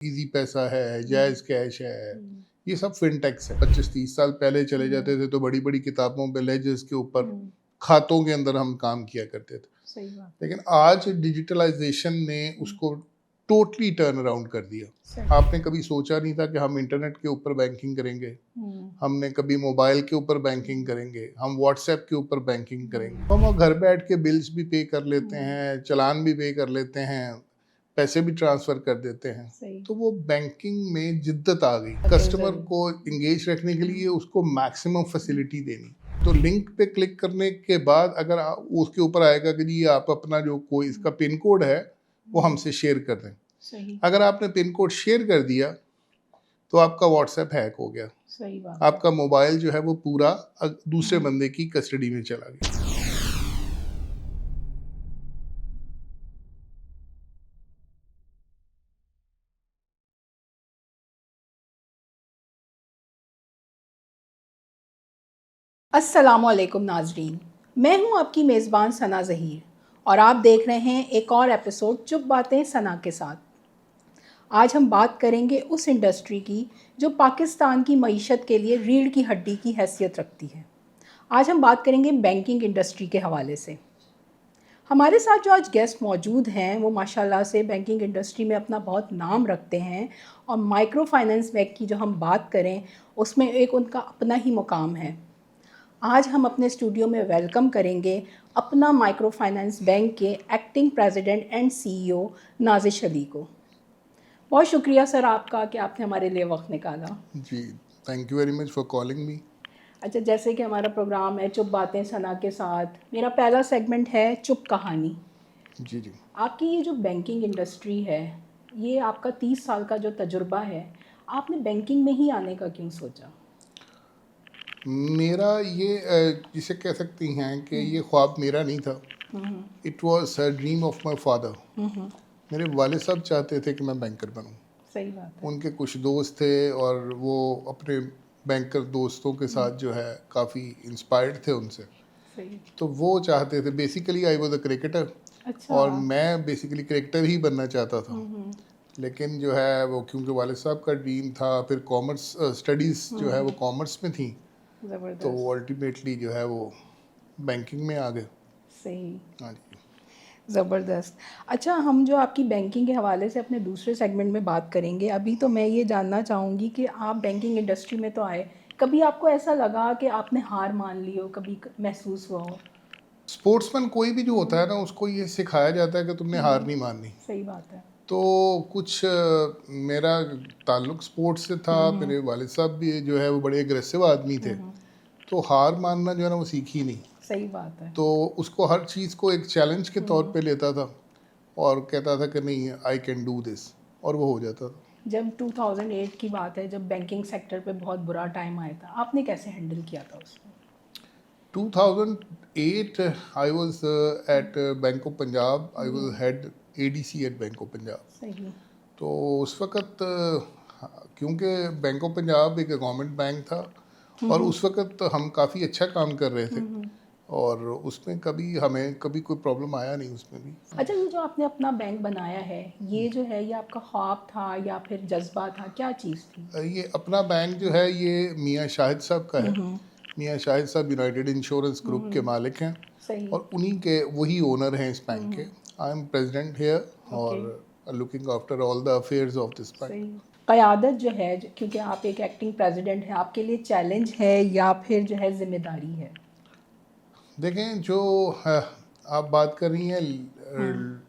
Easy पैसा है, जायज़ कैश है, हुँ, ये सब फिनटेक्स है। 25-30 साल पहले चले हुँ, जाते थे तो बड़ी-बड़ी किताबों पे लेजर्स के ऊपर हुँ, खातों के अंदर हम काम किया करते थे। सही बात है। लेकिन आज डिजिटलाइज़ेशन ने हुँ, उसको टोटली टर्न अराउंड कर सही दिया। आपने कभी सोचा नहीं था कि हम इंटरनेट के ऊपर बैंकिंग करेंगे, हुँ, हमने कभी मोबाइल के ऊपर बैंकिंग हुँ, करेंगे, हम व्हाट्सएप के ऊपर बैंकिंग करेंगे। हुँ, तो हम घर बैठ के बिल्स भी पे कर लेते हुँ, हैं, चालान भी पे कर लेते हैं, पैसे भी ट्रांसफ़र कर देते हैं। सही तो वो बैंकिंग में जिद्दत आ गई। बात है कस्टमर ज़रूर। को एंगेज रखने के लिए हुँ, उसको मैक्सिमम हुँ, फैसिलिटी देनी। तो लिंक पे क्लिक करने के बाद अगर उसके ऊपर आएगा कि जी आप अपना जो कोई हुँ, इसका पिन कोड है, वो हुँ, हमसे शेयर कर दें। सही, अगर आपने पिन कोड शेयर कर दिया, तो आपका व्हाट्सएप हैक हो गया। सही बात है। आपका मोबाइल जो है वो पूरा दूसरे हुँ, बंदे की कस्टडी में चला गया। अस्सलामुअलैकुम नाज़रीन, मैं हूँ आपकी मेज़बान सना ज़हीर और आप देख रहे हैं एक और एपिसोड चुप बातें सना के साथ। आज हम बात करेंगे उस इंडस्ट्री की जो पाकिस्तान की मईशत के लिए रीढ़ की हड्डी की हैसियत रखती है। आज हम बात करेंगे बैंकिंग इंडस्ट्री के हवाले से। हमारे साथ जो आज गेस्ट मौजूद हैं वो माशाल्लाह से बैंकिंग इंडस्ट्री में अपना बहुत नाम रखते हैं और माइक्रो फाइनेंस बैंक की जो हम बात करें उसमें एक उनका अपना ही मुकाम है। आज हम अपने स्टूडियो में वेलकम करेंगे अपना माइक्रो फाइनेंस बैंक के acting president and CEO Nazish Ali को। बहुत शुक्रिया सर आपका कि आपने हमारे लिए वक्त निकाला। जी, thank you very much for calling me. अच्छा, जैसे कि हमारा प्रोग्राम है चुप बातें सना के साथ, मेरा पहला सेगमेंट है चुप कहानी। जी, जी। आपकी ये जो बैंकिंग इंडस्ट्री है, ये आपका 30 साल का जो तजुर्बा है, आपने बैंकिंग में ही आने का क्यों सोचा? मेरा ये जिसे कह सकती हैं कि हुँ, ये ख्वाब मेरा नहीं था। Hmm, hmm, it was a dream of my father. Hmm, hmm, मेरे वालिद साहब चाहते थे कि मैं बैंकर बनूँ। सही बात है। उनके कुछ दोस्त थे और वो अपने बैंकर दोस्तों के हुँ, साथ जो है काफ़ी इंस्पायर्ड थे उनसे। सही। तो वो चाहते थे, basically I was a cricketer अच्छा। और मैं बेसिकली क्रिकेटर ही बनना चाहता था। हुँ, हुँ, लेकिन जो है वो क्योंकि वालिद साहब का ड्रीम था, फिर कॉमर्स स्टडीज़ हुँ, जो है वो हुँ, कॉमर्स में थी, तो वो ज़बरदस्त, अल्टीमेटली जो है वो बैंकिंग में आ गए। सही, हाँ जी। ज़बरदस्त। अच्छा, हम जो आपकी बैंकिंग के हवाले से अपने दूसरे सेगमेंट में बात करेंगे। अभी तो मैं ये जानना चाहूँगी कि आप बैंकिंग इंडस्ट्री में तो आए, कभी आपको ऐसा लगा कि आपने हार मान ली हो, कभी महसूस हुआ हो? स्पोर्ट्समैन कोई भी जो हुँ, होता है ना, उसको ये सिखाया जाता है कि तुमने हुँ, हार हुँ, नहीं माननी। सही बात है। तो कुछ मेरा ताल्लुक स्पोर्ट्स से था, हुँ, हुँ, मेरे वालिद साहब भी जो है वो बड़े एग्रेसिव आदमी थे, हुँ, हुँ, तो हार मानना जो है ना वो सीखी नहीं। सही बात है। तो उसको हर चीज़ को एक चैलेंज के हुँ, तौर हुँ। पे लेता था और कहता था कि नहीं, आई कैन डू दिस, और वो हो जाता था। जब 2008 की बात है, जब बैंकिंग सेक्टर पे बहुत बुरा टाइम आया था, आपने कैसे हैंडल किया था उसको? 2008 I was hmm, at bank of Punjab, I hmm, was hmm, head ADC at bank of Punjab. सही। तो उस वक़्त क्योंकि बैंक ऑफ पंजाब एक गवर्नमेंट बैंक था हुँ, और हुँ, उस वक़्त हम काफ़ी अच्छा काम कर रहे थे हुँ, हुँ। और उसमें कभी हमें कभी कोई प्रॉब्लम आया नहीं उसमें भी। अच्छा, ये जो आपने अपना बैंक बनाया है, ये जो है ये आपका ख्वाब था या फिर जज़्बा था, क्या चीज़ थी? ये अपना बैंक जो है ये मियाँ शाहिद साहब का हुँ, है। हुँ, मियाँ शाहिद साहब यूनाइटेड इंश्योरेंस हुँ, ग्रुप के हुँ, मालिक हैं सही। और उन्हीं के वही ओनर हैं इस हुँ, बैंक के। Hmm, I am president here okay, और looking after all the affairs of this bank. सही। क़यादत जो है क्योंकि आप एक एक्टिंग प्रेसिडेंट हैं, आपके लिए चैलेंज है या फिर जो है ज़िम्मेदारी है? देखें, जो है, आप बात कर रही हैं हुँ,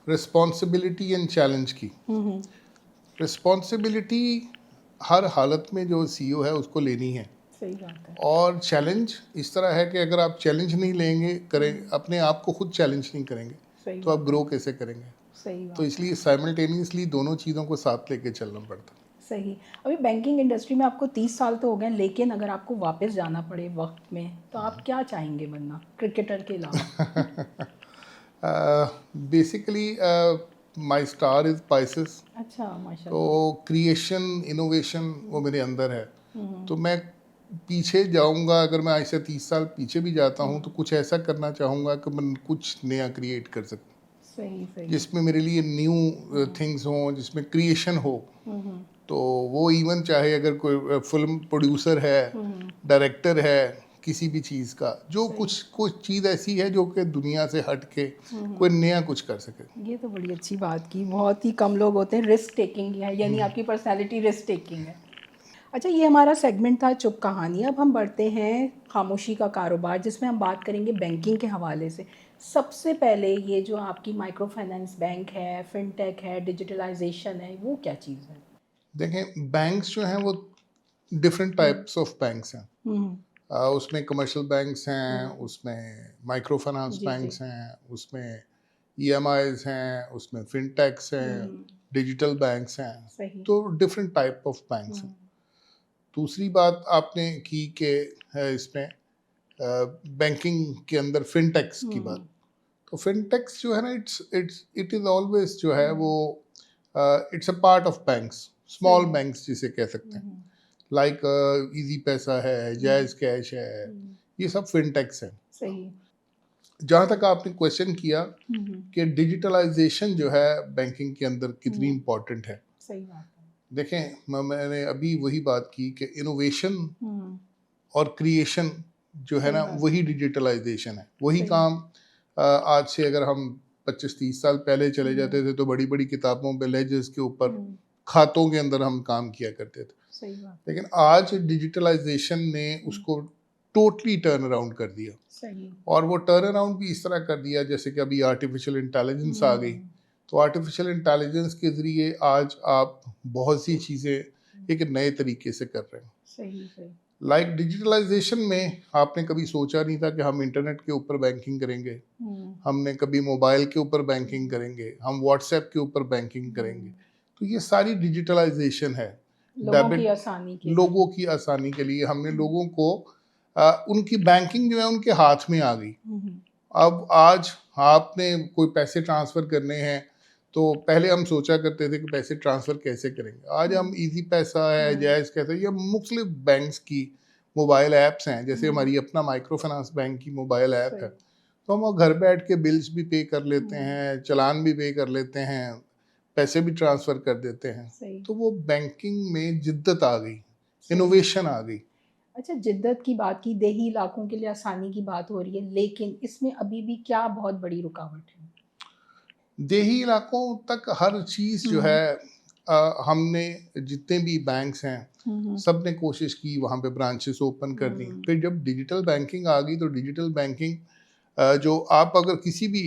रिस्पॉन्सिबिलिटी एंड चैलेंज की। हुँ, हुँ, रिस्पॉन्सिबिलिटी हर हालत में जो सीईओ है उसको लेनी है सही बात है। और चैलेंज इस तरह है कि अगर आप चैलेंज नहीं लेंगे हुँ, करें, हुँ, अपने आप को खुद चैलेंज नहीं करेंगे, सही तो आप बात है, ग्रो कैसे करेंगे। सही तो बात है। इसलिए साइमल्टेनियसली दोनों चीज़ों को साथ लेके चलना पड़ता सही। अभी बैंकिंग इंडस्ट्री में आपको 30 साल तो हो गए, लेकिन अगर आपको वापस जाना पड़े वक़्त में, तो आप क्या चाहेंगे बनना, क्रिकेटर के अलावा? है। Basically my star is Pisces. अच्छा, तो माशाल्लाह। क्रिएशन, इनोवेशन वो हुँ, मेरे अंदर है। हुँ, हुँ, तो मैं पीछे जाऊँगा, अगर मैं आज से 30 साल पीछे भी जाता हूँ, तो हुँ, कुछ ऐसा करना चाहूँगा कि मैं कुछ नया क्रिएट कर सकूँ। सही सही। जिसमें मेरे लिए न्यू थिंग्स हों, जिसमें क्रिएशन हो। तो वो इवन चाहे अगर कोई फिल्म प्रोड्यूसर है, डायरेक्टर है, किसी भी चीज़ का, जो कुछ कुछ चीज़ ऐसी है जो कि दुनिया से हट के कोई नया कुछ कर सके। ये तो बड़ी अच्छी बात की। बहुत ही कम लोग होते हैं रिस्क टेकिंग है, यानी आपकी पर्सनैलिटी रिस्क टेकिंग है। अच्छा, ये हमारा सेगमेंट था चुप कहानी। अब हम बढ़ते हैं खामोशी का कारोबार, जिसमें हम बात करेंगे बैंकिंग के हवाले से। सबसे पहले ये जो आपकी माइक्रो फाइनेंस बैंक है, फिनटेक है, डिजिटलाइजेशन है, वो क्या चीज़ है? देखें, बैंक्स जो हैं वो डिफरेंट टाइप्स ऑफ बैंक्स हैं। उसमें कमर्शियल बैंक्स हैं, उसमें माइक्रो फाइनेंस जी जी। बैंक्स हैं, उसमें ईएमआईज हैं, उसमें फिनटेक्स हैं, डिजिटल बैंक्स हैं। सही। तो डिफरेंट टाइप ऑफ बैंक्स हैं। दूसरी बात आपने की कि इसमें बैंकिंग के अंदर फिनटेक्स की बात। तो फिनटेक्स जो है ना, इट इज़ ऑलवेज जो है वो it's a part of banks, small banks जिसे कह सकते हैं। लाइक इजी पैसा है, जायज़ कैश है, ये सब फिनटेक्स हैं। सही। जहाँ तक आपने क्वेश्चन किया कि डिजिटलाइजेशन जो है बैंकिंग के अंदर कितनी इम्पोर्टेंट है, सही बात है। देखें मैंने अभी वही बात की कि इनोवेशन और क्रिएशन जो है ना, वही डिजिटलाइजेशन है। वही काम आज से अगर हम 25-30 साल पहले चले जाते थे तो बड़ी बड़ी किताबों पे लेजर्स के ऊपर खातों के अंदर हम काम किया करते थे। सही बात। लेकिन आज डिजिटलाइजेशन ने उसको टोटली टर्न अराउंड कर दिया। सही। और वो टर्न अराउंड भी इस तरह कर दिया जैसे कि अभी आर्टिफिशियल इंटेलिजेंस आ गई। तो आर्टिफिशियल इंटेलिजेंस के ज़रिए आज आप बहुत सी चीज़ें एक नए तरीके से कर रहे हैं। सही सही। लाइक डिजिटलाइजेशन में आपने कभी सोचा नहीं था कि हम इंटरनेट के ऊपर बैंकिंग करेंगे, हमने कभी मोबाइल के ऊपर बैंकिंग करेंगे, हम व्हाट्सएप के ऊपर बैंकिंग करेंगे। तो ये सारी डिजिटलाइजेशन है। लोगों की आसानी के लिए। लोगों की आसानी के लिए हमने लोगों को उनकी बैंकिंग जो है उनके हाथ में आ गई। अब आज आपने कोई पैसे ट्रांसफ़र करने हैं तो पहले हम सोचा करते थे कि पैसे ट्रांसफ़र कैसे करेंगे। आज हम इजी पैसा है, जायज़ कैसा है, ये मुख्तलिफ बैंक्स की मोबाइल ऐप्स हैं। जैसे हमारी अपना माइक्रो फाइनेंस बैंक की मोबाइल ऐप है, तो हम घर बैठ के बिल्स भी पे कर लेते हैं, चालान भी पे कर लेते हैं, पैसे भी ट्रांसफ़र कर देते हैं। तो वो बैंकिंग में जिद्दत आ गई, इनोवेशन आ गई। अच्छा, जिद्दत की बात की, देही इलाकों के लिए आसानी की बात हो रही है, लेकिन इसमें अभी भी क्या बहुत बड़ी रुकावट है? देही इलाकों तक हर चीज़ जो है हमने जितने भी बैंक्स हैं सब ने कोशिश की वहाँ पे ब्रांचेस ओपन कर दी। फिर जब डिजिटल बैंकिंग आ गई तो डिजिटल बैंकिंग जो आप अगर किसी भी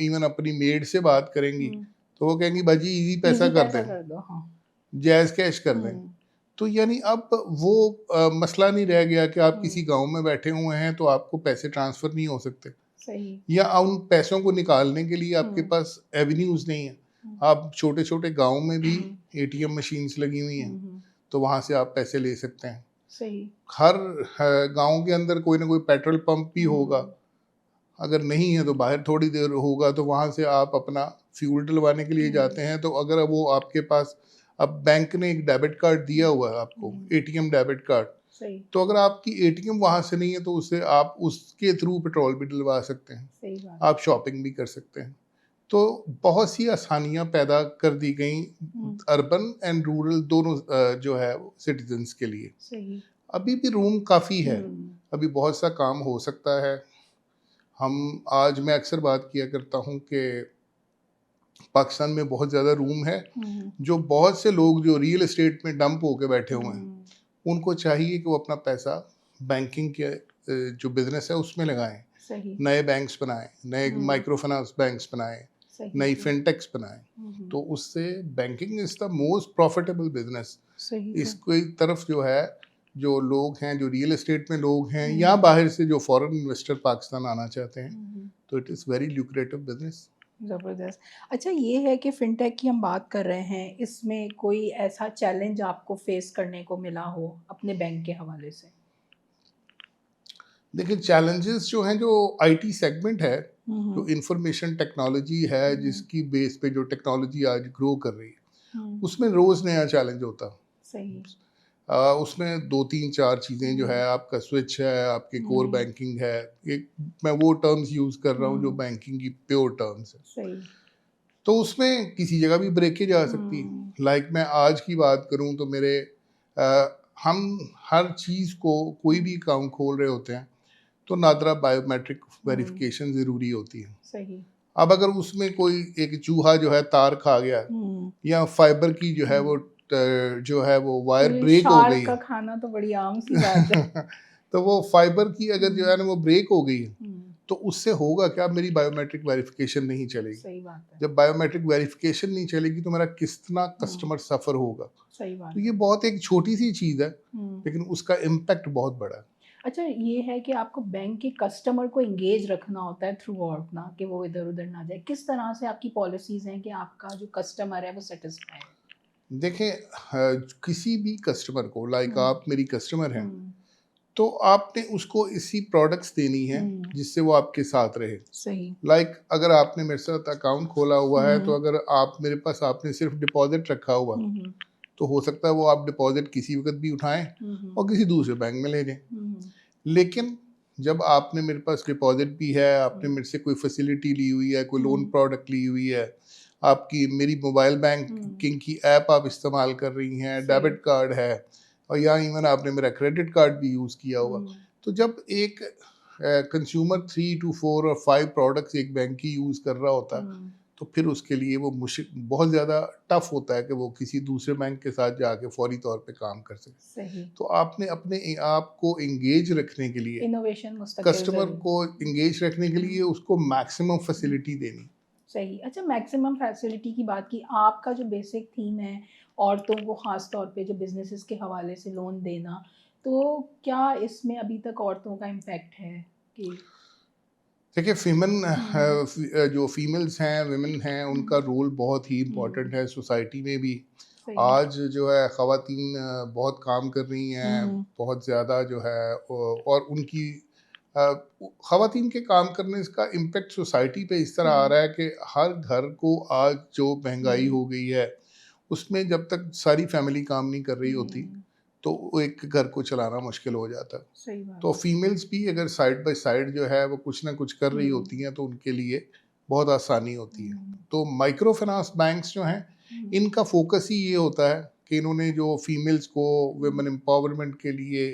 इवन अपनी मेड से बात करेंगी तो वो कहेंगी बाजी इजी पैसा कर दें, जायज़ कैश कर दें। तो यानी अब वो मसला नहीं रह गया कि आप किसी गांव में बैठे हुए हैं तो आपको पैसे ट्रांसफ़र नहीं हो सकते। सही। या उन पैसों को निकालने के लिए आपके पास एवेन्यूज़ नहीं है। आप छोटे छोटे गाँव में भी एटीएम मशीन्स लगी हुई हैं, तो वहाँ से आप पैसे ले सकते हैं। सही। हर गाँव के अंदर कोई ना कोई पेट्रोल पंप भी होगा, अगर नहीं है तो बाहर थोड़ी देर होगा, तो वहाँ से आप अपना फ्यूल डलवाने के लिए जाते हैं। तो अगर वो आपके पास, अब बैंक ने एक डेबिट कार्ड दिया हुआ है आपको, एटीएम डेबिट कार्ड, तो अगर आपकी एटीएम वहाँ से नहीं है तो उससे आप उसके थ्रू पेट्रोल भी डलवा सकते हैं। सही बात। आप शॉपिंग भी कर सकते हैं। तो बहुत सी आसानियाँ पैदा कर दी गई अर्बन एंड रूरल दोनों जो है सिटीजन्स के लिए। सही। अभी भी रूम काफ़ी है, अभी बहुत सा काम हो सकता है। मैं अक्सर बात किया करता हूँ कि पाकिस्तान में बहुत ज़्यादा रूम है, जो बहुत से लोग जो रियल एस्टेट में डंप होकर बैठे हुए हैं, उनको चाहिए कि वो अपना पैसा बैंकिंग के जो बिजनेस है उसमें लगाएं। सही। नए बैंक्स बनाएं, नए माइक्रो फाइनेंस बैंक्स बनाएं, नई फिनटेक्स बनाएं। तो उससे banking is the most profitable business. इसकी तरफ जो है, जो लोग हैं, जो रियल एस्टेट में लोग हैं या बाहर से जो फॉरेन इन्वेस्टर पाकिस्तान आना चाहते हैं, तो it is very lucrative business. ज़बरदस्त। अच्छा, ये है कि फ़िनटेक की हम बात कर रहे हैं, इसमें कोई ऐसा चैलेंज आपको फ़ेस करने को मिला हो अपने बैंक के हवाले से? देखिए, चैलेंजेस जो हैं, जो आईटी सेगमेंट है, जो इंफॉर्मेशन टेक्नोलॉजी है, जिसकी बेस पे जो टेक्नोलॉजी आज ग्रो कर रही है, उसमें रोज़ नया चैलेंज होता है। सही। उसमें 2-3-4 चीज़ें जो है, आपका स्विच है, आपकी कोर बैंकिंग है। एक मैं वो टर्म्स यूज़ कर रहा हूँ जो बैंकिंग की प्योर टर्म्स है। सही। तो उसमें किसी जगह भी ब्रेकेज आ सकती है। लाइक मैं आज की बात करूं तो मेरे हम हर चीज़ को कोई भी अकाउंट खोल रहे होते हैं तो नादरा बायोमेट्रिक वेरिफिकेशन ज़रूरी होती है। सही। अब अगर उसमें कोई एक चूहा जो है तार खा गया या फाइबर की जो है वो जो है वो वायर ये ब्रेक हो शार्क गई का खाना तो बड़ी आम सी बात है। तो वो फाइबर की अगर जो है ना वो ब्रेक हो गई हम्म, तो उससे होगा क्या, मेरी बायोमेट्रिक वेरिफिकेशन नहीं चलेगी। सही बात है। जब बायोमेट्रिक वेरिफिकेशन नहीं चलेगी तो मेरा कितना कस्टमर सफ़र होगा। सही बात तो है। ये बहुत एक छोटी सी चीज़ है हम्म। लेकिन उसका इम्पैक्ट बहुत बड़ा है। अच्छा, ये है कि आपको बैंक के कस्टमर को एंगेज रखना होता है थ्रू आउट ना, कि वो इधर उधर ना जाए। किस तरह से आपकी पॉलिसीज हैं कि आपका जो कस्टमर है वो सेटिस्फाई है? देखें किसी भी कस्टमर को, लाइक हम्म, आप मेरी कस्टमर हैं, हम्म, तो आपने उसको इसी प्रोडक्ट्स देनी है जिससे वो आपके साथ रहे। सही। लाइक अगर आपने मेरे साथ अकाउंट खोला हुआ है तो हम्म, अगर आप मेरे पास आपने सिर्फ डिपॉजिट रखा हुआ हम्म, तो हो सकता है वो आप डिपॉजिट किसी वक्त भी उठाएं हम्म, और किसी दूसरे बैंक में ले जाएं। हम्म, लेकिन जब आपने मेरे पास डिपॉजिट भी है, आपने मेरे से कोई फैसिलिटी ली हुई है, कोई लोन प्रोडक्ट ली हुई है, आपकी मेरी मोबाइल बैंकिंग की ऐप आप इस्तेमाल कर रही हैं, सही। डेबिट कार्ड है और या इवन आपने मेरा क्रेडिट कार्ड भी यूज़ किया हुआ, तो जब एक कंज्यूमर 3 to 4 और 5 प्रोडक्ट्स एक बैंक की यूज़ कर रहा होता है तो फिर उसके लिए वो मुश्किल बहुत ज़्यादा टफ होता है कि वो किसी दूसरे बैंक के साथ जाके फौरी तौर पे काम कर सके। सही। तो आपने अपने आप को एंगेज रखने के लिए, इनोवेशन मुस्तकिल कस्टमर जरूर। को एंगेज रखने के लिए उसको मैक्सिमम फैसिलिटी देनी। सही। अच्छा, मैक्सिमम फैसिलिटी की बात की, आपका जो बेसिक थीम है औरतों को ख़ास तौर पे जो बिजनेसेस के हवाले से लोन देना, तो क्या इसमें अभी तक औरतों का इम्पैक्ट है कि? देखिए जो फीमेल्स हैं, विमेन हैं, उनका रोल बहुत ही इम्पोर्टेंट है सोसाइटी में भी। सही। आज जो है ख़वातीन बहुत काम कर रही हैं, बहुत ज़्यादा जो है और उनकी ख़वातीन के काम करने का इम्पेक्ट सोसाइटी पे इस तरह आ रहा है कि हर घर को आज जो महंगाई हो गई है उसमें जब तक सारी फैमिली काम नहीं कर रही होती तो वो एक घर को चलाना मुश्किल हो जाता है। सही बात तो है। फीमेल्स भी अगर साइड बाय साइड जो है वो कुछ ना कुछ कर रही होती हैं तो उनके लिए बहुत आसानी होती है। तो माइक्रो फाइनेंस बैंक्स जो हैं इनका फोकस ही ये होता है कि इन्होंने जो फीमेल्स को वुमेन एम्पावरमेंट के लिए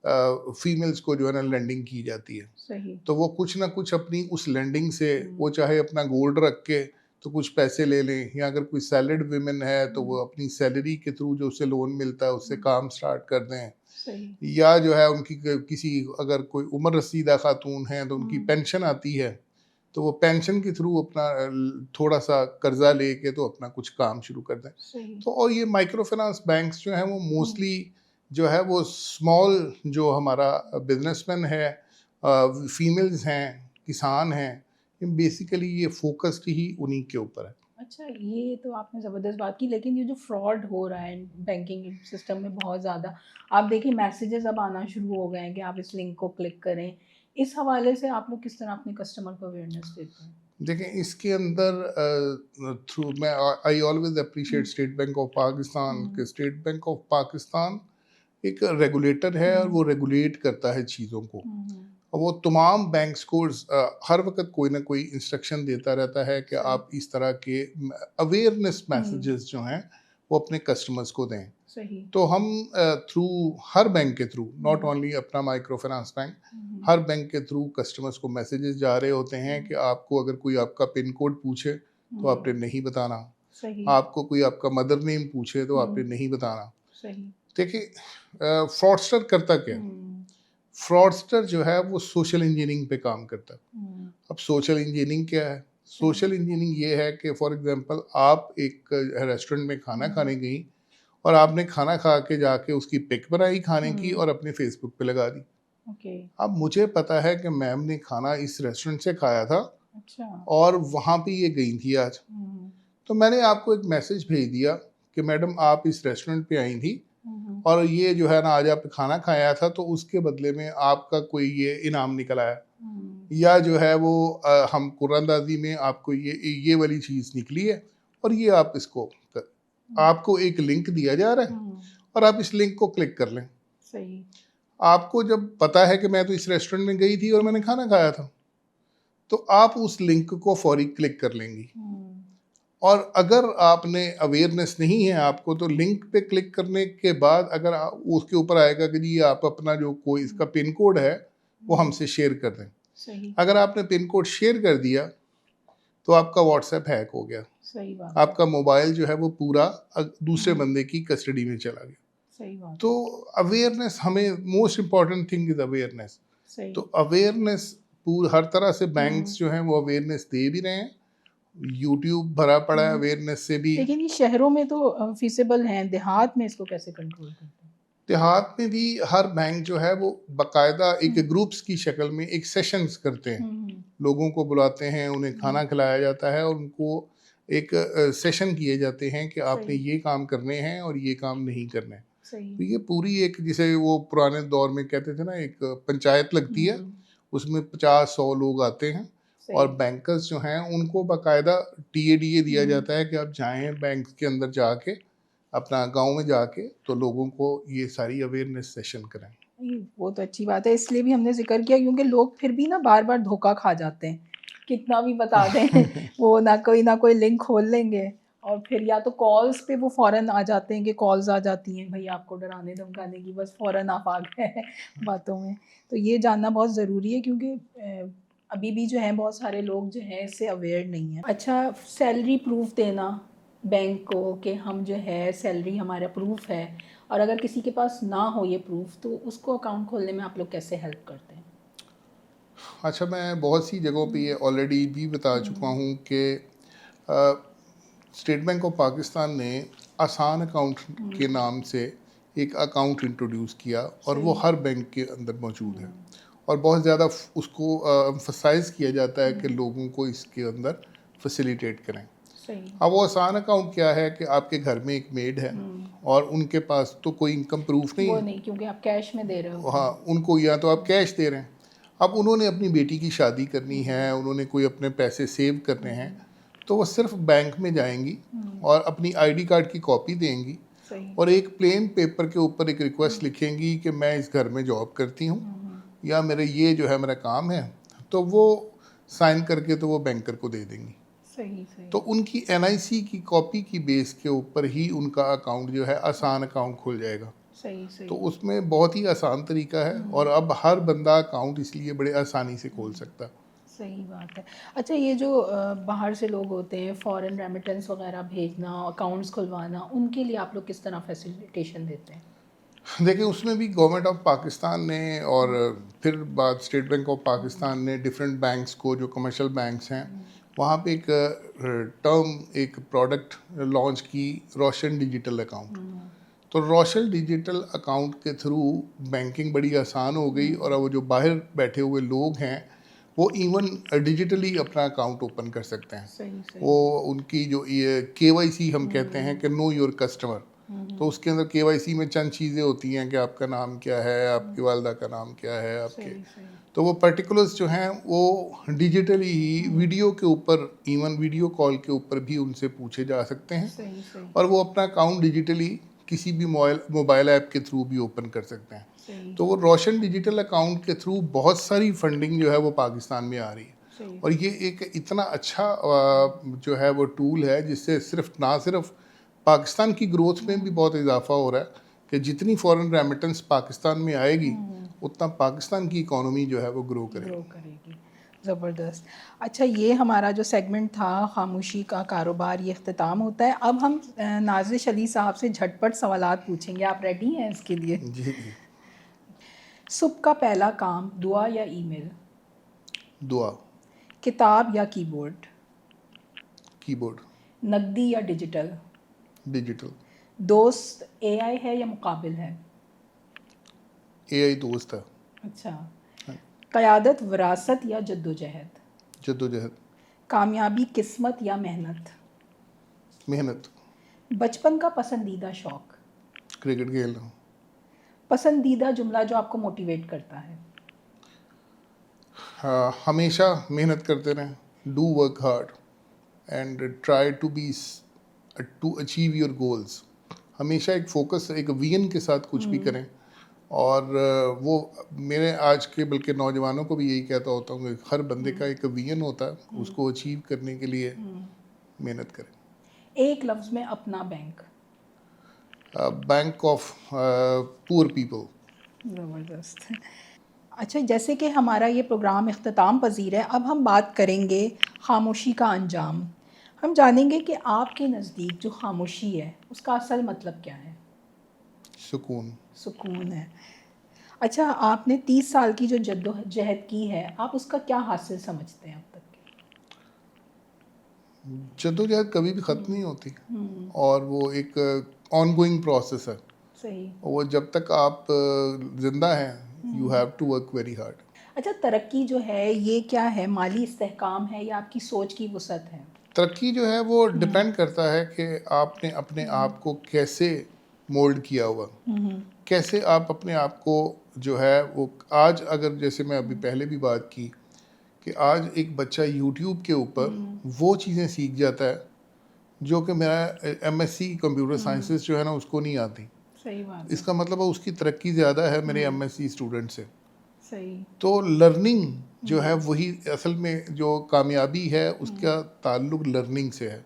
फीमेल्स को जो है ना लेंडिंग की जाती है। सही। तो वो कुछ ना कुछ अपनी उस लेंडिंग से वो चाहे अपना गोल्ड रख के तो कुछ पैसे ले लें, या अगर कोई सैलरीड विमेन है तो वो अपनी सैलरी के थ्रू जो उसे लोन मिलता है उससे काम स्टार्ट कर दें, सही। या जो है उनकी किसी अगर कोई उम्र रसीदा खातून है तो उनकी पेंशन आती है तो वो पेंशन के थ्रू अपना थोड़ा सा कर्जा लेके तो अपना कुछ काम शुरू कर दें। सही। तो और ये माइक्रो फाइनेंस बैंक्स जो हैं वो मोस्टली जो है वो स्मॉल जो हमारा बिजनेसमैन है, फीमेल्स हैं, किसान हैं, ये बेसिकली ये फोकस्ड ही उन्हीं के ऊपर है। अच्छा, ये तो आपने ज़बरदस्त बात की, लेकिन ये जो फ्रॉड हो रहा है बैंकिंग सिस्टम में बहुत ज़्यादा, आप देखिए मैसेजेस अब आना शुरू हो गए हैं कि आप इस लिंक को क्लिक करें। इस हवाले से आप लोग किस तरह अपने कस्टमर को अवेयरनेस देते हैं? देखें इसके अंदर थ्रू मैं I always appreciate state bank of Pakistan के स्टेट बैंक ऑफ पाकिस्तान एक रेगुलेटर है और वो रेगुलेट करता है चीज़ों को। और वो तमाम बैंक्स को हर वक्त कोई ना कोई इंस्ट्रक्शन देता रहता है कि आप इस तरह के अवेयरनेस मैसेजेस जो हैं वो अपने कस्टमर्स को दें। सही। तो हम थ्रू हर बैंक के थ्रू, नॉट ओनली अपना माइक्रो फाइनेंस बैंक, हर बैंक के थ्रू कस्टमर्स को मैसेजेस जा रहे होते हैं कि आपको अगर कोई आपका पिन कोड पूछे तो आपने नहीं बताना, सही। आपको कोई आपका मदर नेम पूछे तो आपने नहीं बताना। सही। देखिए फ्रॉडस्टर करता क्या है, फ्रॉडस्टर जो है वो सोशल इंजीनियरिंग पे काम करता है। अब सोशल इंजीनियरिंग क्या है? सोशल इंजीनियरिंग ये है कि फॉर एग्जांपल आप एक रेस्टोरेंट में खाना खाने गई और आपने खाना खा के जाके उसकी पिक बनाई खाने की और अपने फेसबुक पे लगा दी। ओके। अब मुझे पता है कि मैम ने खाना इस रेस्टोरेंट से खाया था अच्छा। और वहाँ पे ये गई थी आज, तो मैंने आपको एक मैसेज भेज दिया कि मैडम आप इस रेस्टोरेंट पे आई थी और ये जो है ना आज आप खाना खाया था तो उसके बदले में आपका कोई ये इनाम निकल आया, या जो है वो हम कुरानदाजी में आपको ये वाली चीज़ निकली है और ये आप इसको आपको एक लिंक दिया जा रहा है और आप इस लिंक को क्लिक कर लें। सही। आपको जब पता है कि मैं तो इस रेस्टोरेंट में गई थी और मैंने खाना खाया था तो आप उस लिंक को फौरी क्लिक कर लेंगी। और अगर आपने अवेयरनेस नहीं है आपको, तो लिंक पे क्लिक करने के बाद अगर उसके ऊपर आएगा कि जी आप अपना जो कोई इसका पिन कोड है वो हमसे शेयर कर दें। सही अगर आपने पिन कोड शेयर कर दिया तो आपका व्हाट्सएप हैक हो गया, सही बात आपका मोबाइल जो है वो पूरा दूसरे बंदे की कस्टडी में चला गया। सही बात तो अवेयरनेस, हमें most important thing is awareness. सही तो अवेयरनेस हर तरह से बैंक्स जो हैं वो अवेयरनेस दे भी रहे हैं, यूट्यूब भरा पड़ा है अवेयरनेस से भी। लेकिन ये शहरों में तो फीसिबल हैं, देहात में इसको कैसे कंट्रोल करते हैं? देहात में भी हर बैंक जो है वो बाकायदा एक ग्रुप्स की शक्ल में एक सेशंस करते हैं, लोगों को बुलाते हैं, उन्हें खाना खिलाया जाता है और उनको एक सेशन किए जाते हैं कि आपने ये काम करने हैं और ये काम नहीं करने। तो ये पूरी एक, जिसे वो पुराने दौर में कहते थे ना, एक पंचायत लगती है, उसमें 50-100 लोग आते हैं और बैंकर्स जो हैं उनको बाकायदा टीए दिया जाता है कि आप जाएं बैंक के अंदर जाके, अपना गांव में जाके, तो लोगों को ये सारी अवेयरनेस सेशन करें। वो तो अच्छी बात है, इसलिए भी हमने जिक्र किया क्योंकि लोग फिर भी ना बार बार धोखा खा जाते हैं, कितना भी बता दें वो ना कोई लिंक खोल लेंगे और फिर या तो कॉल्स पे वो फ़ौरन आ जाते हैं कि कॉल्स आ जाती हैं भाई आपको डराने धमकाने की, बस फ़ौरन आप आ गए बातों में। तो ये जानना बहुत ज़रूरी है क्योंकि अभी भी जो है बहुत सारे लोग जो हैं इससे अवेयर नहीं हैं। अच्छा, सैलरी प्रूफ देना बैंक को कि हम जो है सैलरी हमारा प्रूफ है, और अगर किसी के पास ना हो ये प्रूफ तो उसको अकाउंट खोलने में आप लोग कैसे हेल्प करते हैं? अच्छा, मैं बहुत सी जगहों पे ये ऑलरेडी भी बता चुका हूँ कि स्टेट बैंक ऑफ पाकिस्तान ने आसान अकाउंट के नाम से एक अकाउंट इंट्रोड्यूस किया और वो हर बैंक के अंदर मौजूद है और बहुत ज़्यादा उसको एम्फसाइज किया जाता है कि लोगों को इसके अंदर फैसिलिटेट करें। अब वो आसान अकाउंट क्या है कि आपके घर में एक मेड है और उनके पास तो कोई इनकम प्रूफ नहीं वो है, नहीं, क्योंकि आप कैश में दे रहे हो। हाँ, उनको या तो आप कैश दे रहे हैं, अब उन्होंने अपनी बेटी की शादी करनी है, उन्होंने कोई अपने पैसे सेव करने हैं, तो वो सिर्फ बैंक में जाएंगी और अपनी आईडी कार्ड की कॉपी देंगी और एक प्लेन पेपर के ऊपर एक रिक्वेस्ट लिखेंगी कि मैं इस घर में जॉब करती हूँ या मेरे ये जो है मेरा काम है, तो वो साइन करके तो वो बैंकर को दे देंगी। तो उनकी एनआईसी की कॉपी की बेस के ऊपर ही उनका अकाउंट जो है आसान अकाउंट खुल जाएगा। तो उसमें बहुत ही आसान तरीका है और अब हर बंदा अकाउंट इसलिए बड़े आसानी से खोल सकता है। सही बात है। अच्छा, ये जो बाहर से लोग होते हैं, फॉरेन रेमिटेंस वगैरह भेजना, अकाउंट्स खुलवाना, उनके लिए आप लोग किस तरह फैसिलिटेशन देते हैं? देखिए, उसमें भी गवर्नमेंट ऑफ पाकिस्तान ने और फिर बाद स्टेट बैंक ऑफ पाकिस्तान ने डिफरेंट बैंक्स को, जो कमर्शियल बैंक्स हैं, वहाँ पे एक टर्म, एक प्रोडक्ट लॉन्च की, रोशन डिजिटल अकाउंट। तो रोशन डिजिटल अकाउंट के थ्रू बैंकिंग बड़ी आसान हो गई और अब वो जो बाहर बैठे हुए लोग हैं वो इवन डिजिटली अपना अकाउंट ओपन कर सकते हैं। वो उनकी जो ये केवाईसी हम कहते हैं कि नो योर कस्टमर, तो उसके अंदर केवाईसी में चंद चीज़ें होती हैं कि आपका नाम क्या है, आपकी वालदा का नाम क्या है, आपके, तो वो पर्टिकुलर्स जो हैं वो डिजिटली ही वीडियो के ऊपर, इवन वीडियो कॉल के ऊपर भी उनसे पूछे जा सकते हैं और वो अपना अकाउंट डिजिटली किसी भी मोबाइल ऐप के थ्रू भी ओपन कर सकते हैं। तो वो रोशन डिजिटल अकाउंट के थ्रू बहुत सारी फंडिंग जो है वो पाकिस्तान में आ रही है और ये एक इतना अच्छा जो है वो टूल है जिससे ना सिर्फ पाकिस्तान की ग्रोथ में भी बहुत इजाफा हो रहा है कि जितनी फॉरेन रेमिटेंस पाकिस्तान में आएगी उतना पाकिस्तान की इकोनॉमी जो है वो ग्रो करेगी। ज़बरदस्त। अच्छा, ये हमारा जो सेगमेंट था खामोशी का कारोबार, ये अख्तिताम होता है। अब हम नाज़िश अली साहब से झटपट सवालात पूछेंगे, आप रेडी हैं इसके लिए? जी। सुबह का पहला काम दुआ या ईमेल? दुआ। किताब या कीबोर्ड? कीबोर्ड। नकदी या डिजिटल? डिजिटल। दोस्त एआई है या मुकाबिल है? एआई दोस्त है। अच्छा। क़यादत विरासत या जद्दोजहद? जद्दोजहद। कामयाबी किस्मत या मेहनत? मेहनत। बचपन का पसंदीदा शौक? क्रिकेट खेलना। पसंदीदा जुमला जो आपको मोटिवेट करता है? हमेशा मेहनत करते रहें, do work hard and try to achieve your goals. हमेशा एक फोकस, एक विजन के साथ कुछ भी करें और वो मेरे आज के बल्कि नौजवानों को भी यही कहता होता हूँ कि हर बंदे का एक विजन होता है, उसको अचीव करने के लिए मेहनत करें। एक लफ्ज़ में अपना bank. Bank of poor people. ज़बरदस्त। अच्छा, जैसे कि हमारा ये प्रोग्राम इख्तिताम पज़ीर है, अब हम बात करेंगे खामोशी का अंजाम। हम जानेंगे कि आपके नज़दीक जो खामोशी है उसका असल मतलब क्या है? सुकून। सुकून है। अच्छा, आपने 30 साल की जो जद्दोजहद की है, आप उसका क्या हासिल समझते हैं अब तक के? जद्दोजहद कभी भी ख़त्म नहीं होती, और वो एक ऑन गोइंग प्रोसेस है। सही। वो जब तक आप ज़िंदा हैं, you have to work very hard. अच्छा, तरक्की जो है ये क्या है? माली इस्तेहकाम है या आपकी सोच की वुसअत है? तरक्की जो है वो डिपेंड करता है कि आपने अपने आप को कैसे मोल्ड किया हुआ, कैसे आप अपने आप को जो है वो, आज अगर जैसे मैं अभी पहले भी बात की कि आज एक बच्चा यूट्यूब के ऊपर वो चीज़ें सीख जाता है जो कि मेरा एमएससी कंप्यूटर साइंसेस जो है ना उसको नहीं आती। सही बात है। इसका मतलब है उसकी तरक्की ज़्यादा है मेरे एमएससी स्टूडेंट से। सही। तो लर्निंग जो है वही असल में जो कामयाबी है उसका ताल्लुक लर्निंग से है,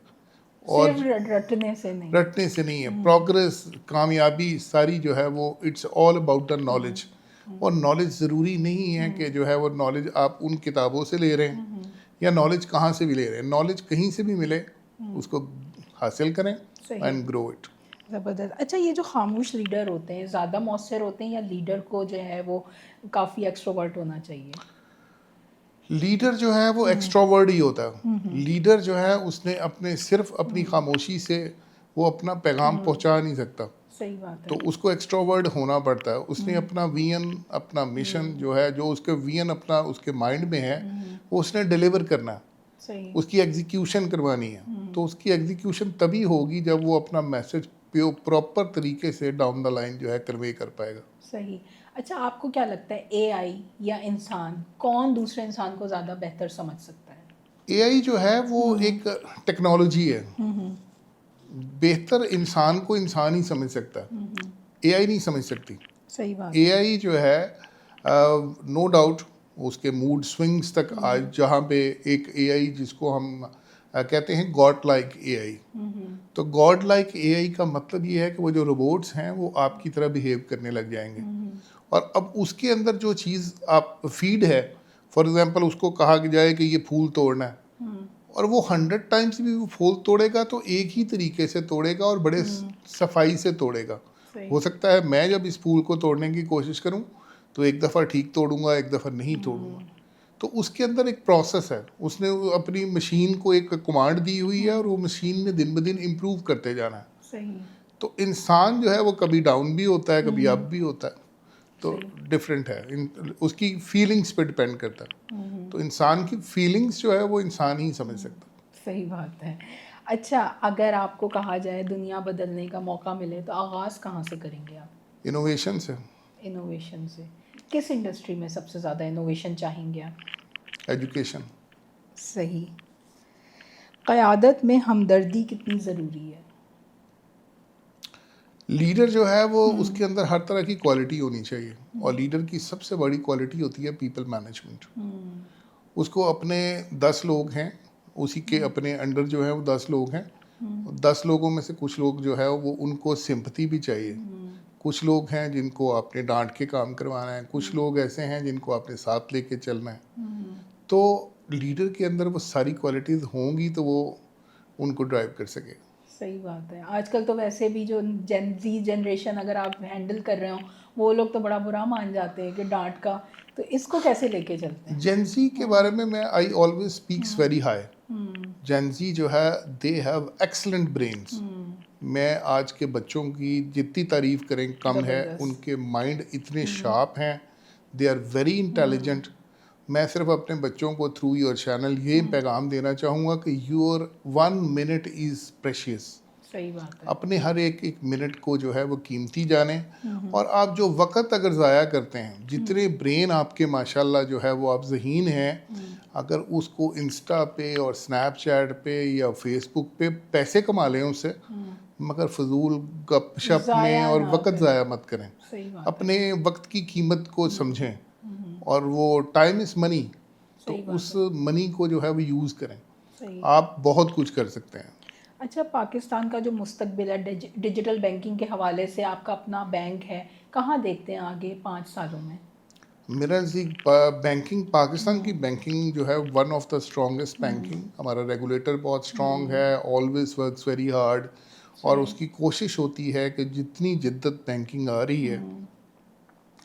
और सिर्फ रटने से नहीं। रटने से नहीं है। प्रोग्रेस, कामयाबी सारी जो है वो it's all about the knowledge. और नॉलेज ज़रूरी नहीं है कि जो है वो नॉलेज आप उन किताबों से ले रहे हैं या नॉलेज कहाँ से भी ले रहे हैं। नॉलेज कहीं से भी मिले उसको हासिल करें सही। And grow it. ज़बरदस्त। अच्छा, ये जो खामोश लीडर होते हैं ज़्यादा मौसर होते हैं या लीडर को जो है वो काफ़ी एक्सट्रोवर्ट होना चाहिए? लीडर जो है वो एक्स्ट्रोवर्ड ही होता है। लीडर जो है उसने अपने सिर्फ अपनी खामोशी से वो अपना पैगाम पहुंचा नहीं सकता, सही बात तो है। उसको एक्स्ट्रोवर्ड होना पड़ता है। उसने अपना विजन, अपना मिशन जो है, जो उसके विजन अपना उसके माइंड में है, वो उसने डिलीवर करना है, सही। उसकी एग्जीक्यूशन करवानी है। तो उसकी एग्जीक्यूशन तभी होगी जब वो अपना मैसेज प्रॉपर तरीके से डाउन द लाइन जो है कन्वे कर पाएगा। सही। अच्छा, आपको क्या लगता है एआई या इंसान, कौन दूसरे इंसान को ज़्यादा बेहतर समझ सकता है? एआई जो है वो एक टेक्नोलॉजी है। बेहतर इंसान को इंसान ही समझ सकता है, एआई नहीं समझ सकती। सही बात है। एआई जो है नो डाउट उसके मूड स्विंग्स तक आज, जहाँ पे एक एआई जिसको हम कहते हैं गॉड लाइक एआई, तो गॉड लाइक एआई का मतलब ये है कि वो जो रोबोट्स हैं वो आपकी तरह बिहेव करने लग जाएंगे। और अब उसके अंदर जो चीज़ आप फीड है, फॉर एग्जांपल उसको कहा जाए कि ये फूल तोड़ना है, और वो 100 टाइम्स भी वो फूल तोड़ेगा तो एक ही तरीके से तोड़ेगा और बड़े सफाई से तोड़ेगा। सही। हो सकता है मैं जब इस फूल को तोड़ने की कोशिश करूं तो एक दफ़ा ठीक तोड़ूंगा, एक दफ़ा नहीं तोड़ूंगा। तो उसके अंदर एक प्रोसेस है, उसने वो अपनी मशीन को एक कमांड दी हुई है और वो मशीन ने दिन ब दिन इम्प्रूव करते जाना है। सही। तो इंसान जो है वो कभी डाउन भी होता है, कभी अप भी होता है, तो डिफरेंट है। उसकी फीलिंग्स पे डिपेंड करता है। तो इंसान की फीलिंग्स जो है वो इंसान ही समझ सकता है। सही बात है। अच्छा, अगर आपको कहा जाए दुनिया बदलने का मौका मिले तो आगाज़ कहाँ से करेंगे आप? इनोवेशन से। इनोवेशन से। किस इंडस्ट्री में सबसे ज़्यादा इनोवेशन चाहेंगे आप? एजुकेशन। सही। क़यादत में हमदर्दी कितनी ज़रूरी है? लीडर जो है वो उसके अंदर हर तरह की क्वालिटी होनी चाहिए, और लीडर की सबसे बड़ी क्वालिटी होती है पीपल मैनेजमेंट। उसको अपने 10 लोग हैं, उसी के अपने अंडर जो है वो 10 लोग हैं। 10 लोगों में से कुछ लोग जो है वो उनको सिंपथी भी चाहिए, कुछ लोग हैं जिनको आपने डांट के काम करवाना है, कुछ लोग ऐसे हैं जिनको आपने साथ लेके चलना है। तो लीडर के अंदर वो सारी क्वालिटीज़ होंगी तो वो उनको ड्राइव कर सके। सही बात है। आजकल तो वैसे भी जो जेन ज़ी जनरेशन अगर आप हैंडल कर रहे हो, वो लोग तो बड़ा बुरा मान जाते हैं कि डांट का, तो इसको कैसे लेके चलते हैं? जेंजी के बारे में मैं I always speaks very high. Gen Z जो है दे हैव एक्सलेंट ब्रेन्स। मैं आज के बच्चों की जितनी तारीफ करें कम है, ज़बरदस्त। उनके माइंड इतने शार्प हैं, दे आर वेरी इंटेलिजेंट। मैं सिर्फ अपने बच्चों को थ्रू योर चैनल ये पैगाम देना चाहूँगा कि योर 1 मिनट इज़ प्रेशियस। सही बात है। अपने हर एक एक मिनट को जो है वो कीमती जाने, और आप जो वक़्त अगर ज़ाया करते हैं, जितने ब्रेन आपके माशाल्लाह जो है वो आप ज़हीन हैं, अगर उसको इंस्टा पे और स्नैपचैट पे या फेसबुक पे पैसे कमा लें उससे, मगर फजूल गपशप में ज़ाया और ना वक़्त करें। ज़ाया मत करें। सही बात है। अपने वक्त की कीमत को समझें, और वो टाइम इज़ मनी, तो सही बात उस मनी को जो है वो यूज़ करें। सही। आप बहुत कुछ कर सकते हैं। अच्छा, पाकिस्तान का जो मुस्तकबिल है डिजिटल बैंकिंग के हवाले से, आपका अपना बैंक है, कहाँ देखते हैं आगे 5 सालों में? मेरा नज़दीक बैंकिंग, पाकिस्तान की बैंकिंग जो है one of the strongest banking, हमारा रेगुलेटर बहुत स्ट्रॉन्ग है, ऑलवेज वर्क्स वेरी हार्ड, और सही। उसकी कोशिश होती है कि जितनी जिद्दत बैंकिंग आ रही है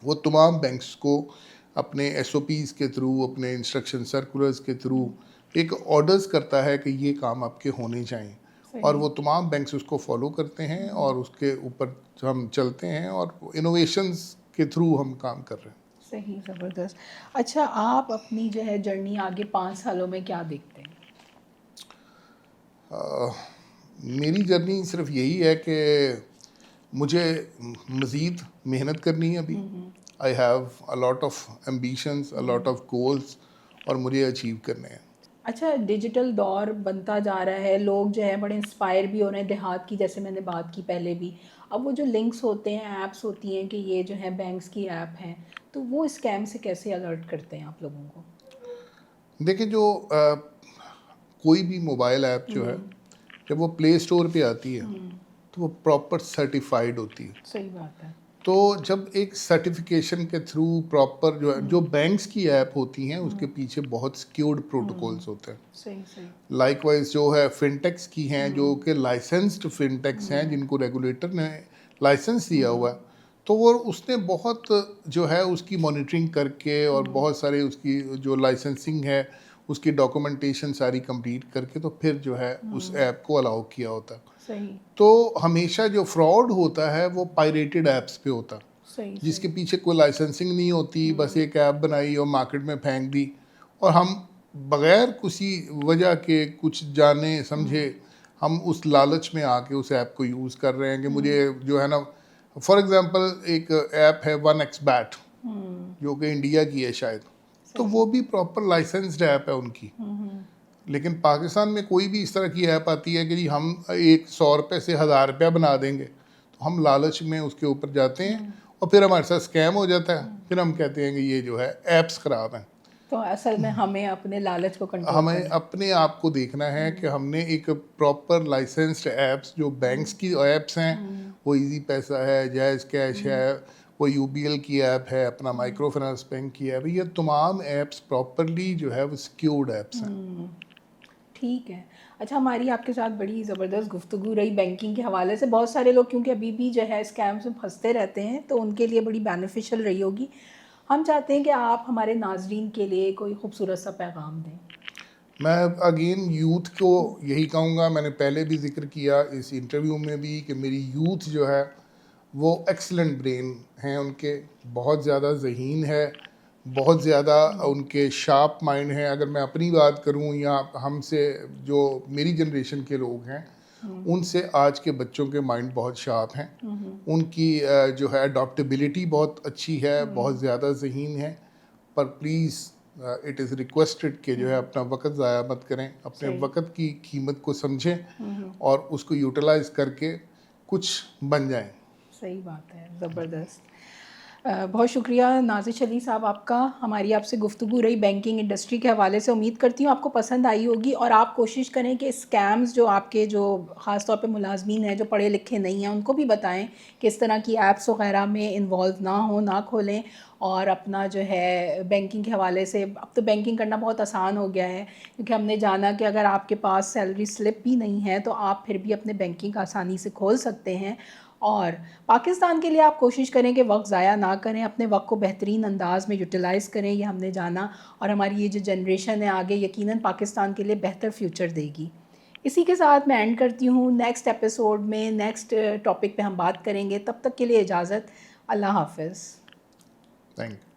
वो तमाम बैंक्स को अपने एसओपीज़ के थ्रू, अपने इंस्ट्रक्शन सर्कुलर्स के थ्रू एक ऑर्डर्स करता है कि ये काम आपके होने चाहिए, और सही। वो तमाम बैंक्स उसको फॉलो करते हैं और उसके ऊपर हम चलते हैं और इनोवेशंस के थ्रू हम काम कर रहे हैं। सही, ज़बरदस्त। अच्छा, आप अपनी जो है जर्नी आगे 5 सालों में क्या देखते हैं? अ, मेरी जर्नी सिर्फ यही है कि मुझे मज़ीद मेहनत करनी है अभी। I have a lot of ambitions, a lot of goals, और मुझे अचीव करने हैं। अच्छा, डिजिटल दौर बनता जा रहा है, लोग जो है बड़े इंस्पायर भी हो रहे हैं, देहात की जैसे मैंने बात की पहले भी। अब वो जो लिंक्स होते हैं, ऐप्स होती हैं कि ये जो है बैंक्स की ऐप हैं, तो वो स्कैम से कैसे अलर्ट करते हैं आप लोगों को? देखिए, जो कोई भी मोबाइल ऐप जो है, जब वो प्ले स्टोर पे आती है तो वो प्रॉपर सर्टिफाइड होती है। सही बात है। तो जब एक सर्टिफिकेशन के थ्रू प्रॉपर जो है, जो बैंक्स की ऐप होती हैं उसके पीछे बहुत सिक्योर्ड प्रोटोकॉल्स होते हैं। सही, सही। लाइकवाइज जो है फिनटेक्स की हैं, जो कि लाइसेंस्ड फिनटेक्स हैं, जिनको रेगुलेटर ने लाइसेंस दिया हुआ है, तो वो उसने बहुत जो है उसकी मॉनिटरिंग करके और बहुत सारे उसकी जो लाइसेंसिंग है उसकी डॉक्यूमेंटेशन सारी कंप्लीट करके तो फिर जो है उस ऐप को अलाउ किया होता है। सही, तो हमेशा जो फ्रॉड होता है वो पायरेटेड ऐप्स पे होता है, सही, जिसके सही। पीछे कोई लाइसेंसिंग नहीं होती, बस एक ऐप बनाई और मार्केट में फेंक दी, और हम बगैर किसी वजह के कुछ जाने समझे हम उस लालच में आके उस ऐप को यूज़ कर रहे हैं कि मुझे जो है ना, फॉर एग्जांपल एक ऐप है वन एक्स बैट, जो कि इंडिया की है शायद, तो सही। वो भी प्रॉपर लाइसेंस्ड ऐप है उनकी। लेकिन पाकिस्तान में कोई भी इस तरह की ऐप आती है कि जी हम एक 100 रुपये से 1000 रुपया बना देंगे, तो हम लालच में उसके ऊपर जाते हैं और फिर हमारे साथ स्कैम हो जाता है। फिर हम कहते हैं कि ये जो है ऐप्स ख़राब हैं। तो असल में हमें अपने लालच को कंट्रोल हमें करना है। अपने आप को देखना है कि हमने एक प्रॉपर लाइसेंस्ड ऐप्स, जो बैंक्स की ऐप्स हैं, वो इजी पैसा है, जायज़ कैश है, वो यूबीएल की ऐप है, अपना माइक्रो फाइनेंस बैंक की ऐप है, ये तमाम ऐप्स प्रॉपरली जो है वो सिक्योर्ड ऐप्स हैं। ठीक है। अच्छा, हमारी आपके साथ बड़ी ज़बरदस्त गुफ्तगू रही बैंकिंग के हवाले से। बहुत सारे लोग क्योंकि अभी भी जो है स्कैम्स में फंसते रहते हैं, तो उनके लिए बड़ी बेनिफिशियल रही होगी। हम चाहते हैं कि आप हमारे नाजरीन के लिए कोई खूबसूरत सा पैगाम दें। मैं अगेन यूथ को यही कहूँगा, मैंने पहले भी जिक्र किया इस इंटरव्यू में भी, कि मेरी यूथ जो है वो एक्सीलेंट ब्रेन हैं उनके, बहुत ज़्यादा ज़हीन है, बहुत ज़्यादा उनके शार्प माइंड है। अगर मैं अपनी बात करूँ या हमसे जो मेरी जनरेशन के लोग हैं, उनसे आज के बच्चों के माइंड बहुत शार्प हैं। उनकी जो है अडॉप्टेबिलिटी बहुत अच्छी है, बहुत ज़्यादा ज़हीन है। पर प्लीज़ इट इज़ रिक्वेस्टेड कि जो है अपना वक्त ज़ाया मत करें, अपने सही। वक्त की कीमत को समझें और उसको यूटिलाइज़ करके कुछ बन जाएं। सही बात है, ज़बरदस्त। बहुत शुक्रिया नाज़िश अली साहब आपका। हमारी आपसे गुफ्तगू रही बैंकिंग इंडस्ट्री के हवाले से। उम्मीद करती हूँ आपको पसंद आई होगी, और आप कोशिश करें कि स्कैम्स जो आपके जो ख़ास तौर पे मुलाजमीन हैं जो पढ़े लिखे नहीं हैं, उनको भी बताएं कि इस तरह की ऐप्स वगैरह में इन्वॉल्व ना हो, ना खोलें। और अपना जो है बैंकिंग के हवाले से, अब तो बैंकिंग करना बहुत आसान हो गया है, क्योंकि हमने जाना कि अगर आपके पास सैलरी स्लिप भी नहीं है तो आप फिर भी अपने बैंकिंग आसानी से खोल सकते हैं। और पाकिस्तान के लिए आप कोशिश करें कि वक्त ज़ाया ना करें, अपने वक्त को बेहतरीन अंदाज में यूटिलाइज़ करें, ये हमने जाना। और हमारी ये जो जनरेशन है आगे यकीनन पाकिस्तान के लिए बेहतर फ्यूचर देगी। इसी के साथ मैं एंड करती हूँ। नेक्स्ट एपिसोड में नेक्स्ट टॉपिक पे हम बात करेंगे। तब तक के लिए इजाज़त। अल्लाह हाफ़िज़। Thank you.